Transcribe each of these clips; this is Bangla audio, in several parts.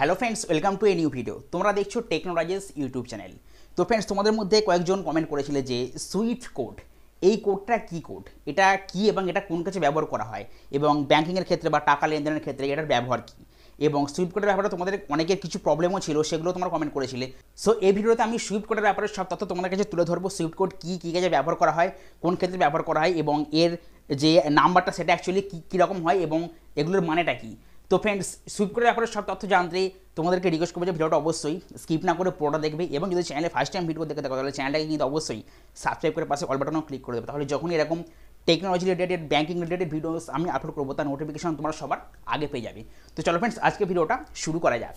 Hello friends, welcome to a new video. তোমরা দেখছো টেকনোলজিস ইউটিউব চ্যানেল। তো ফ্রেন্ডস, তোমাদের মধ্যে কয়েকজন কমেন্ট করেছিলে যে সুইফট কোড, এই কোডটা কি কোড, এটা কি এবং এটা কোন কাছে ব্যবহার করা হয়, এবং ব্যাঙ্কিংয়ের ক্ষেত্রে বা টাকা লেনদেনের ক্ষেত্রে এটার ব্যবহার কী, এবং সুইফট কোডের ব্যাপারে তোমাদের অনেকের কিছু প্রবলেমও ছিল, সেগুলো তোমরা কমেন্ট করেছিলে। সো এই ভিডিওতে আমি সুইফট কোডের ব্যাপারে সব তথ্য তোমাদের কাছে তুলে ধরবো। সুইফট কোড কী কী কাজে ব্যবহার করা হয়, কোন ক্ষেত্রে ব্যবহার করা হয়, এবং এর যে নাম্বারটা সেটা অ্যাকচুয়ালি কীরকম হয় এবং এগুলোর মানেটা কী। তো ফ্রেন্ডস, সুইফট কোডের ব্যাপারে সব তথ্য জানতে তোমাদেরকে রিকোয়েস্ট করবো যে ভিডিওটা অবশ্যই স্কিপ না করে পুরোটা দেখবে, এবং যদি চ্যানেলে ফার্স্ট টাইম ভিডিও দেখে থাকো তাহলে চ্যানেলটাকে কিন্তু অবশ্যই সাবস্ক্রাইব করে পাশে অল বাটনও ক্লিক করে দেবে। তাহলে যখনই এরকম technology related, banking related videos আমি আপলোড করবো তার নোটিফিকেশন তোমরা সবার আগে পেয়ে যাবে। তো চলো ফ্রেন্ডস, আজকে ভিডিওটা শুরু করা যাক।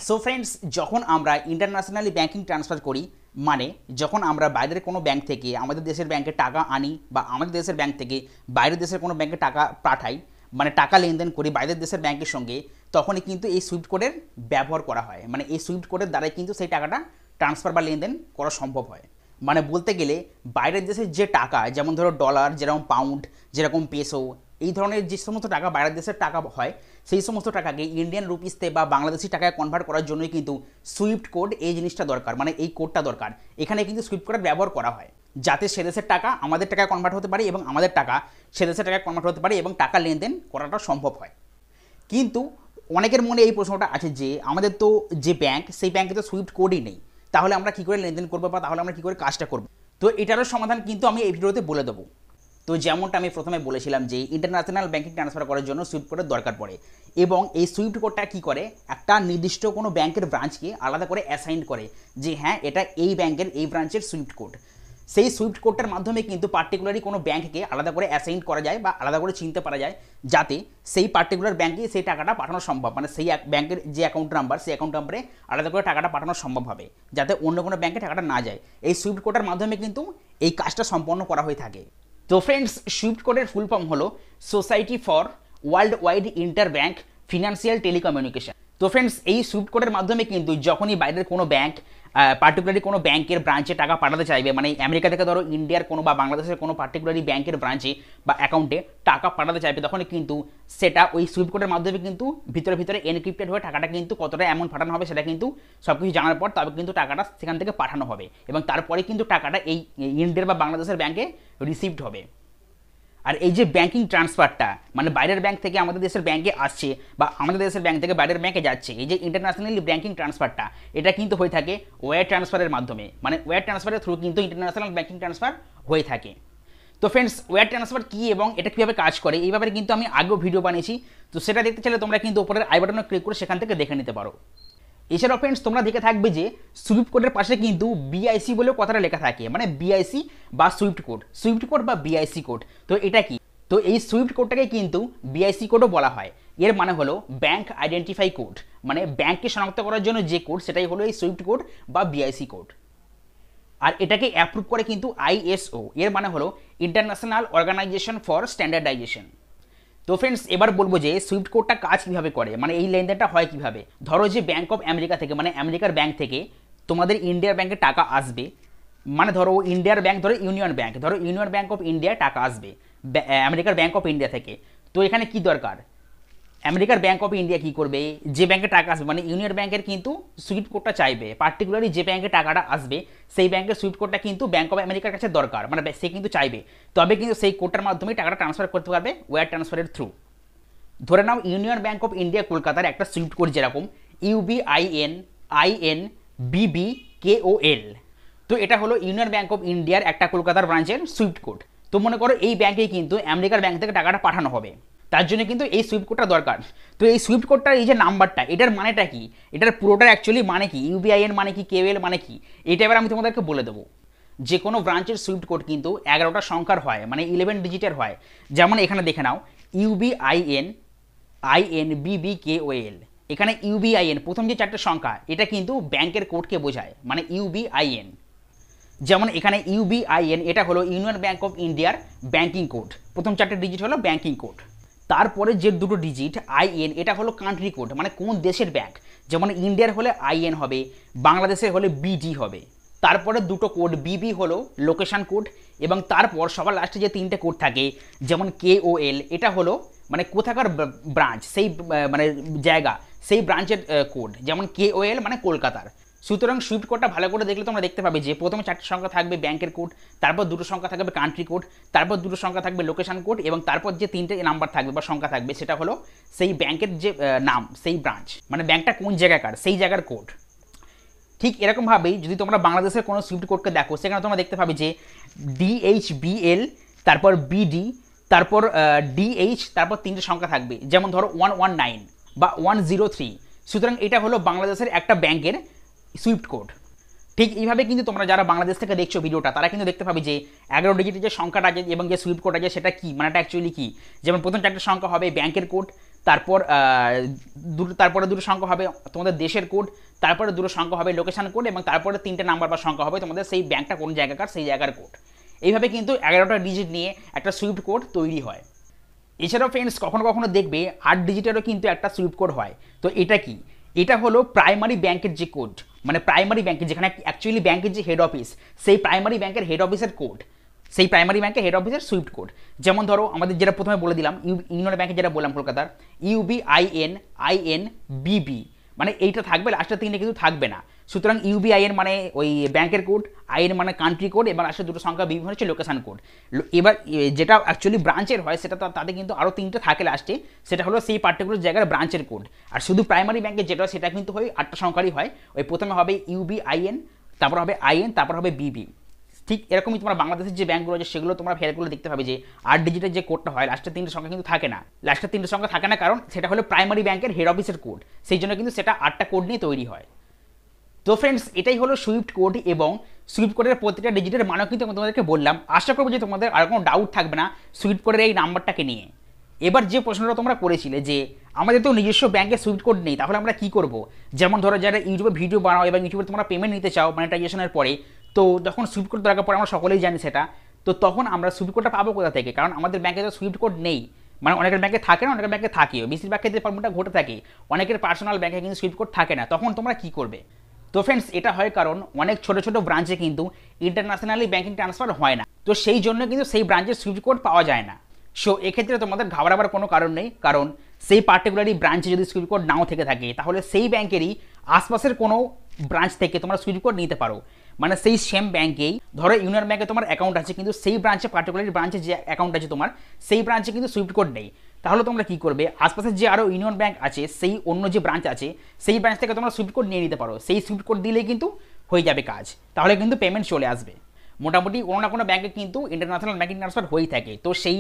সো ফ্রেন্ডস, যখন আমরা ইন্টারন্যাশনালি ব্যাঙ্কিং ট্রান্সফার করি, মানে যখন আমরা বাইরের কোনো ব্যাঙ্ক থেকে আমাদের দেশের ব্যাঙ্কে টাকা আনি বা আমাদের দেশের ব্যাঙ্ক থেকে বাইরের দেশের কোনো ব্যাঙ্কে টাকা পাঠাই, মানে টাকা লেনদেন করি বাইরের দেশের ব্যাঙ্কের সঙ্গে, তখনই কিন্তু এই সুইফট কোডের ব্যবহার করা হয়। মানে এই সুইফট কোডের দ্বারাই কিন্তু সেই টাকাটা ট্রান্সফার বা লেনদেন করা সম্ভব হয়। মানে বলতে গেলে বাইরের দেশের যে টাকা, যেমন ধরো ডলার, যেরকম পাউন্ড, যেরকম পেসো, এই ধরনের যে সমস্ত টাকা বাইরের দেশের টাকা হয়, সেই সমস্ত টাকাকে ইন্ডিয়ান রুপিসতে বা বাংলাদেশি টাকায় কনভার্ট করার জন্যই কিন্তু সুইফট কোড, এই জিনিসটা দরকার, মানে এই কোডটা দরকার। এখানে কিন্তু সুইফট কোডের ব্যবহার করা হয় যাতে সে দেশের টাকা আমাদের টাকায় কনভার্ট হতে পারে এবং আমাদের টাকা সে দেশের টাকায় কনভার্ট হতে পারে এবং টাকা লেনদেন করাটা সম্ভব হয়। কিন্তু অনেকের মনে এই প্রশ্নটা আছে যে আমাদের তো যে ব্যাংক, সেই ব্যাংকে তো সুইফট কোডই নেই, তাহলে আমরা কী করে লেনদেন করবো বা তাহলে আমরা কী করে কাজটা করবো। তো এটারও সমাধান কিন্তু আমি এই ভিডিওতে বলে দেবো। তো যেমনটা আমি প্রথমে বলেছিলাম যে ইন্টারন্যাশনাল ব্যাঙ্কিং ট্রান্সফার করার জন্য সুইফট কোডের দরকার পড়ে, এবং এই সুইফট কোডটা কী করে, একটা নির্দিষ্ট কোনো ব্যাংকের ব্রাঞ্চকে আলাদা করে অ্যাসাইন করে যে হ্যাঁ, এটা এই ব্যাংকের এই ব্রাঞ্চের সুইফট কোড। সেই সুইফট কোডটার মাধ্যমে কিন্তু পার্টিকুলারলি কোনো ব্যাংককে আলাদা করে অ্যাসাইন করা যায় বা আলাদা করে চিনতে পারা যায়, যাতে সেই পার্টিকুলার ব্যাংকে সেই টাকাটা পাঠানো সম্ভব, মানে সেই ব্যাংকের যে অ্যাকাউন্ট নাম্বার, সেই অ্যাকাউন্ট নাম্বারে আলাদা করে টাকাটা পাঠানো সম্ভব হবে, যাতে অন্য কোনো ব্যাংকে টাকাটা না যায়। এই সুইফট কোডের মাধ্যমে কিন্তু এই কাজটা সম্পন্ন করা হয়ে থাকে। তো ফ্রেন্ডস, সুইফট কোডের ফুল ফর্ম হলো society for world wide inter bank financial telecommunication. তো ফ্রেন্ডস, এই সুইফট কোডের মাধ্যমে কিন্তু যখনই বাইরের কোনো ব্যাংক পার্টিকুলারলি কোনো ব্যাংকের ব্রাঞ্চে টাকা পাঠাতে চাইবে, মানে আমেরিকা থেকে ধরো ইন্ডিয়ার কোনো বা বাংলাদেশের কোনো পার্টিকুলারলি ব্যাংকের ব্রাঞ্চে বা অ্যাকাউন্টে টাকা পাঠাতে চাইবে, তখনই কিন্তু সেটা ওই সুইফট কোডের মাধ্যমে কিন্তু ভিতরে ভিতরে এনক্রিপ্টেড হয়ে টাকাটা কিন্তু কতটা অ্যামাউন্ট পাঠানো হবে সেটা কিন্তু সব কিছু জানার পর তবে কিন্তু টাকাটা সেখান থেকে পাঠানো হবে, এবং তারপরে কিন্তু টাকাটা এই ইন্ডিয়ার বা বাংলাদেশের ব্যাংকে রিসিভড হবে। আর এই যে ব্যাঙ্কিং ট্রান্সফারটা, মানে বাইরের ব্যাংক থেকে আমাদের দেশের ব্যাংকে আসছে বা আমাদের দেশের ব্যাংক থেকে বাইরের ব্যাংকে যাচ্ছে, এই যে ইন্টারন্যাশনালি ব্যাঙ্কিং ট্রান্সফারটা, এটা কিন্তু হয়ে থাকে ওয়্যার ট্রান্সফারের মাধ্যমে, মানে ওয়্যার ট্রান্সফারের থ্রু কিন্তু ইন্টারন্যাশনাল ব্যাঙ্কিং ট্রান্সফার হয়ে থাকে। তো ফ্রেন্ডস, ওয়্যার ট্রান্সফার কী এবং এটা কীভাবে কাজ করে এই ব্যাপারে কিন্তু আমি আগেও ভিডিও বানিয়েছি, তো সেটা দেখতে চাইলে তোমরা কিন্তু উপরের আই বাটনে ক্লিক করে সেখান থেকে দেখে নিতে পারো। এছাড়াও ফ্রেন্ডস, তোমরা দেখে থাকবে যে সুইফট কোডের পাশে কিন্তু বিআইসি বলেও কথাটা লেখা থাকে, মানে বিআইসি বা সুইফট কোড বা বিআইসি কোড। তো এটা কি? তো এই সুইফট কোডটাকে কিন্তু বিআইসি কোডও বলা হয়। এর মানে হলো ব্যাংক আইডেন্টিফাই কোড, মানে ব্যাংককে শনাক্ত করার জন্য যে কোড সেটাই হলো এই সুইফট কোড বা বিআইসি কোড। আর এটাকে অ্যাপ্রুভ করে কিন্তু আইএসও, এর মানে হলো ইন্টারন্যাশনাল অর্গানাইজেশন ফর স্ট্যান্ডার্ডাইজেশন। তো ফ্রেন্ডস, এবার বলবো যে সুইফট কোডটা কাজ কীভাবে করে, মানে এই লেনদেনটা হয় কীভাবে। ধরো যে ব্যাংক অফ আমেরিকা থেকে, মানে আমেরিকার ব্যাংক থেকে তোমাদের ইন্ডিয়ার ব্যাংকে টাকা আসবে, মানে ধরো ইন্ডিয়ার ব্যাংক, ধরো ইউনিয়ন ব্যাংক অফ ইন্ডিয়া টাকা আসবে আমেরিকার ব্যাংক অফ ইন্ডিয়া থেকে। তো এখানে কি দরকার, আমেরিকার ব্যাংক অফ ইন্ডিয়া কী করবে, যে ব্যাংকে টাকা আসবে মানে ইউনিয়ন ব্যাংকের কিন্তু সুইফট কোডটা চাইবে, পার্টিকুলারলি যে ব্যাংকে টাকাটা আসবে সেই ব্যাংকের সুইফট কোডটা কিন্তু ব্যাংক অফ আমেরিকার কাছে দরকার, মানে সে কিন্তু চাইবে, তবে কিন্তু সেই কোডটার মাধ্যমেই টাকাটা ট্রান্সফার করতে পারবে ওয়্যার ট্রান্সফারের থ্রু। ধরে নাও ইউনিয়ন ব্যাংক অফ ইন্ডিয়া কলকাতার একটা সুইফট কোড যেরকম UBININBBKOL, তো এটা হলো ইউনিয়ন ব্যাংক অফ ইন্ডিয়ার একটা কলকাতার ব্রাঞ্চের সুইফট কোড। তো মনে করো এই ব্যাংকে কিন্তু আমেরিকার ব্যাংক থেকে টাকাটা পাঠানো হবে, তার জন্য কিন্তু এই সুইফট কোডটা দরকার। তো এই সুইফট কোডটার এই যে নাম্বারটা, এটার মানেটা কি, এটার পুরোটার অ্যাকচুয়ালি মানে কি, UBIN মানে কি, KOL মানে কি, এটা এবার আমি তোমাদেরকে বলে দেবো। যে কোনো ব্রাঞ্চের সুইফট কোড কিন্তু 11টা সংখ্যার হয়, মানে 11 ডিজিটের হয়। যেমন এখানে দেখে নাও UBININBBKOL, এখানে UBIN প্রথম যে 4টে সংখ্যা এটা কিন্তু ব্যাংকের কোডকে বোঝায়, মানে UBIN। যেমন এখানে UBIN এটা হলো ইউনিয়ন ব্যাংক অফ ইন্ডিয়ার ব্যাংকিং কোড, প্রথম 4টে ডিজিট হলো ব্যাংকিং কোড। তারপরে যে দুটো ডিজিট IN এটা হলো কান্ট্রি কোড, মানে কোন দেশের ব্যাংক, যেমন ইন্ডিয়ার হলে IN হবে, বাংলাদেশের হলে BD হবে। তারপরে দুটো কোড BB হলো লোকেশন কোড, এবং তারপর সবার লাস্টে যে 3টে কোড থাকে যেমন KOL এটা হলো মানে কোথাকার ব্রাঞ্চ, সেই মানে জায়গা, সেই ব্রাঞ্চের কোড, যেমন KOL মানে কলকাতার। সুতরাং সুইফট কোডটা ভালো করে দেখলে তোমরা দেখতে পাবে যে প্রথমে 4টি সংখ্যা থাকবে ব্যাংকের কোড, তারপর 2টো সংখ্যা থাকবে কান্ট্রি কোড, তারপর 2টো সংখ্যা থাকবে লোকেশন কোড, এবং তারপর যে 3টে নাম্বার থাকবে বা সংখ্যা থাকবে সেটা হলো সেই ব্যাংকের যে নাম, সেই ব্রাঞ্চ, মানে ব্যাংকটা কোন জায়গাকার সেই জায়গার কোড। ঠিক এরকমভাবেই যদি তোমরা বাংলাদেশের কোনো সুইফট কোডকে দেখো, সেখানে তোমরা দেখতে পাবে যে DHBL, তারপর BD, তারপর DH, তারপর 3টে সংখ্যা থাকবে, যেমন ধরো 119 বা 103। সুতরাং এটা হলো বাংলাদেশের একটা ব্যাংকের সুইফট কোড। ঠিক এইভাবে কিন্তু তোমরা যারা বাংলাদেশ থেকে দেখছো ভিডিওটা, তারা কিন্তু দেখতে পাবে যে 11 ডিজিটের যে সংখ্যাটা আছে এবং যে সুইফট কোড আছে সেটা কি, মানে এটা অ্যাকচুয়ালি কি। যেমন প্রথম 4টে সংখ্যা হবে ব্যাংকের কোড, তারপরে 2টো সংখ্যা হবে তোমাদের দেশের কোড, তারপরে 2টো সংখ্যা হবে লোকেশন কোড, এবং তারপরে 3টে নাম্বার বা সংখ্যা হবে তোমাদের সেই ব্যাংকটা কোন জায়গাকার সেই জায়গার কোড। এইভাবে কিন্তু 11টা ডিজিট নিয়ে একটা সুইফট কোড তৈরি হয়। এছাড়াও ফ্রেন্ডস কখনো কখনো দেখবে 8 ডিজিটেরও কিন্তু একটা সুইফট কোড হয়। তো এটা কি? এটা হলো প্রাইমারি ব্যাংকের যে কোড, মানে প্রাইমারি ব্যাংকের যেখানে অ্যাকচুয়ালি ব্যাংকের যে হেড অফিস, সেই প্রাইমারি ব্যাংকের হেড অফিসের কোড, সেই প্রাইমারি ব্যাংকের হেড অফিসের সুইফট কোড। যেমন ধরো আমাদের যেটা প্রথমে বলে দিলাম ইউনিয়ন ব্যাংকে যেটা বললাম কলকাতার, UBIN মানে এইটা থাকবে, লাস্টের 3টে কিন্তু থাকবে না। সুতরাং UBIN মানে ওই ব্যাংকের কোড, IN মানে কান্ট্রি কোড, এবং লাস্টের 2টো সংখ্যা বিভিন্ন হচ্ছে লোকেশন কোড। এবার যেটা অ্যাকচুয়ালি ব্রাঞ্চের হয় সেটা তাতে কিন্তু আরও 3টে থাকে লাস্টে, সেটা হলো সেই পার্টিকুলার জায়গার ব্রাঞ্চের কোড। আর শুধু প্রাইমারি ব্যাংকের যেটা সেটা কিন্তু হয় 8টা সংখ্যারই হয়। ওই প্রথমে হবে UBIN, তারপর হবে IN, তারপর হবে BB। ঠিক এরকমই তোমরা বাংলাদেশের যে ব্যাংকগুলো আছে সেগুলো তোমরা ফেয়ার করলে দেখতে পাবে যে 8 ডিজিটের যে কোডটা হয় লাস্টের 3টে সংখ্যা কিন্তু থাকে না। লাস্টের 3টে সংখ্যা থাকে না কারণ সেটা হলো প্রাইমারি ব্যাংকের হেড অফিসের কোড, সেই জন্য কিন্তু সেটা 8টা কোড নিয়ে তৈরি হয়। তো ফ্রেন্ডস এটাই হলো সুইফট কোড, এবং সুইফট কোডের প্রতিটা ডিজিটের মানও কিন্তু আমি তোমাদেরকে বললাম। আশা করবো যে তোমাদের আর কোনো ডাউট থাকবে না সুইফট কোডের এই নাম্বারটাকে নিয়ে। এবার যে প্রশ্নটা তোমরা করেছিলে যে আমাদের তো নিজস্ব ব্যাংকের সুইফট কোড নেই, তাহলে আমরা কি করব। যেমন ধরো যারা ইউটিউবে ভিডিও বানাও এবং ইউটিউবে তোমরা পেমেন্ট নিতে চাও মনিটাইজেশনের পরে, তো যখন সুইফট কোড দরকার পড়ে আমরা সকলেই জানি সেটা, তো তখন আমরা সুইফট কোডটা পাবো কোথা থেকে? কারণ আমাদের ব্যাংকে তো সুইফট কোড নেই। মানে অনেকের ব্যাংকে থাকে না, অনেকের ব্যাংকে থাকেও, বেশিরভাগ ক্ষেত্রে প্রবলেমটা ঘটে থাকে। অনেকের পার্সোনাল ব্যাংকে কিন্তু সুইফট কোড থাকে না, তখন তোমরা কি করবে? তো ফ্রেন্ডস এটা হয় কারণ অনেক ছোটো ছোটো ব্রাঞ্চে কিন্তু ইন্টারন্যাশনালি ব্যাংকিং ট্রান্সফার হয় না, তো সেই জন্য কিন্তু সেই ব্রাঞ্চের সুইফট কোড পাওয়া যায় না। সো এক্ষেত্রে তোমাদের ঘাবড়াবার কোনো কারণ নেই, কারণ সেই পার্টিকুলারই ব্রাঞ্চে যদি সুইফট কোড নাও থেকে থাকে তাহলে সেই ব্যাংকেরই আশপাশের কোনো ব্রাঞ্চ থেকে তোমরা সুইফট কোড নিতে পারো। মানে সেই সেম ব্যাংকেই ধরো ইউনিয়ন ব্যাংকে তোমার অ্যাকাউন্ট আছে, কিন্তু সেই ব্রাঞ্চে পার্টিকুলার ব্রাঞ্চে যে অ্যাকাউন্ট আছে তোমার, সেই ব্রাঞ্চে কিন্তু সুইফট কোড নেই। তাহলে তোমরা কি করবে? আশপাশের যে আরও ইউনিয়ন ব্যাংক আছে, সেই অন্য যে ব্রাঞ্চ আছে সেই ব্রাঞ্চ থেকে তোমরা সুইফট কোড নিয়ে নিতে পারো। সেই সুইফট কোড দিলেই কিন্তু হয়ে যাবে কাজ, তাহলে কিন্তু পেমেন্ট চলে আসবে। মোটামুটি কোনো না কোনো ব্যাংকে কিন্তু ইন্টারন্যাশনাল ব্যাংকিং ট্রান্সফার হয়েই থাকে, তো সেই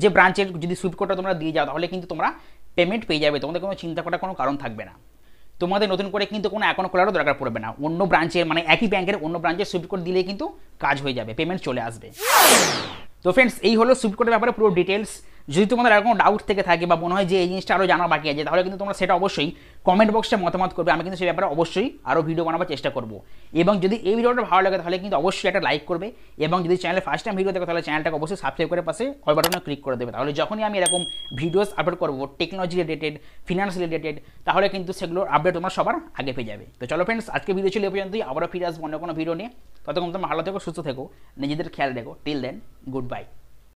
যে ব্রাঞ্চের যদি সুইফট কোডটা তোমরা দিয়ে যাও তাহলে কিন্তু তোমরা পেমেন্ট পেয়ে যাবে, তোমাদের কোনো চিন্তা করার কোনো কারণ থাকবে না। তোমাদের নতুন করে কিন্তু কোনো অ্যাকাউন্ট খোলারও দরকার পড়বে না, অন্য ব্রাঞ্চের মানে একই ব্যাংকের অন্য ব্রাঞ্চের সুইফট কোড দিলেই কিন্তু কাজ হয়ে যাবে, পেমেন্ট চলে আসবে। তো ফ্রেন্ডস এই হলো সুইফট কোডের ব্যাপারে পুরো ডিটেলস। যদি তোমাদের আর কোনো ডাউট থেকে থাকে বা মনে হয় যে এই জিনিসটা আরও জানা বাকি আছে, তাহলে কিন্তু তোমরা সেটা অবশ্যই কমেন্ট বক্সে মতামত করবে, আমি কিন্তু সেই ব্যাপারে অবশ্যই আরও ভিডিও বানাবার চেষ্টা করব। এবং যদি এই ভিডিওটা ভালো লাগে তাহলে কিন্তু অবশ্যই একটা লাইক করবে, এবং যদি চ্যানেলে ফার্স্ট টাইম ভিডিও দেখো তাহলে চ্যানেলটাকে অবশ্যই সাবস্ক্রাইব করে পাশে অল বাটনে ক্লিক করে দেবে, তাহলে যখনই আমি এরকম ভিডিওস আপলোড করবো টেকনোলজি রিলেটেড, ফিনান্স রিলেটেড, তাহলে কিন্তু সেগুলোর আপডেট তোমরা সবার আগে পেয়ে যাবে। তো চলো ফ্রেন্ডস আজকে ভিডিও ছিল এই পর্যন্তই, আবারও ফিরে আসবো অন্য কোনো ভিডিও নিয়ে। ততক্ষণ তোমরা ভালো থেকো, সুস্থ থেকো, নিজেদের খেয়াল রেখো। Till then good by.